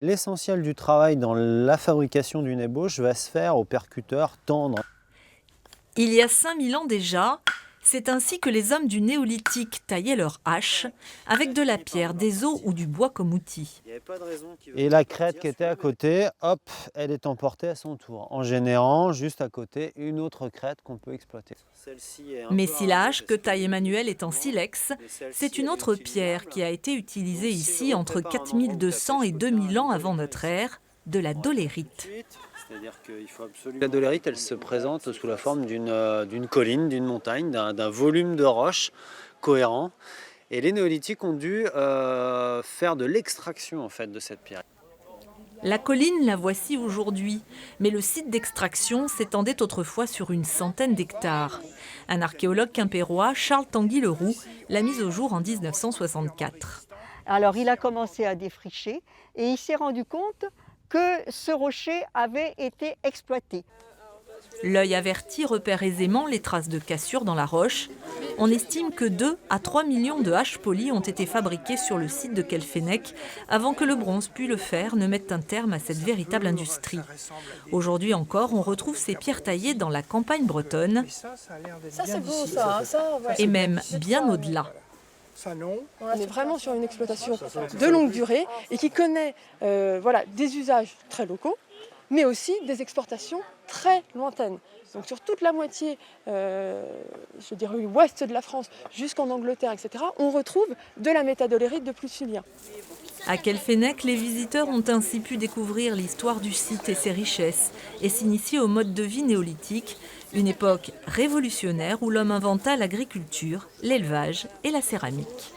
L'essentiel du travail dans la fabrication d'une ébauche va se faire au percuteur tendre. Il y a 5000 ans déjà, c'est ainsi que les hommes du néolithique taillaient leurs haches, avec de la pierre, des os ou du bois comme outil. Et la crête qui était à côté, hop, elle est emportée à son tour, en générant juste à côté une autre crête qu'on peut exploiter. Mais si la hache que taille Emmanuel est en silex, c'est une autre pierre qui a été utilisée ici entre 4200 et 2000 ans avant notre ère, de la dolérite. La dolérite, elle se présente sous la forme d'une colline, d'une montagne, d'un volume de roche cohérent. Et les néolithiques ont dû faire de l'extraction en fait de cette pierre. La colline, la voici aujourd'hui, mais le site d'extraction s'étendait autrefois sur une centaine d'hectares. Un archéologue quimpérois, Charles Tanguy-Leroux, l'a mise au jour en 1964. Alors il a commencé à défricher et il s'est rendu compte que ce rocher avait été exploité. L'œil averti repère aisément les traces de cassure dans la roche. On estime que 2 à 3 millions de haches polies ont été fabriquées sur le site de Quelfenec avant que le bronze puis le fer ne mettent un terme à cette véritable industrie. Aujourd'hui encore, on retrouve ces pierres taillées dans la campagne bretonne. Ça c'est beau ça, Et même bien au-delà. On est vraiment sur une exploitation de longue durée et qui connaît des usages très locaux, mais aussi des exportations très lointaines. Donc sur toute la moitié, je dirais ouest de la France, jusqu'en Angleterre, etc., on retrouve de la métadolérite de Plusulien. À Quelfenec, les visiteurs ont ainsi pu découvrir l'histoire du site et ses richesses et s'initier au mode de vie néolithique, une époque révolutionnaire où l'homme inventa l'agriculture, l'élevage et la céramique.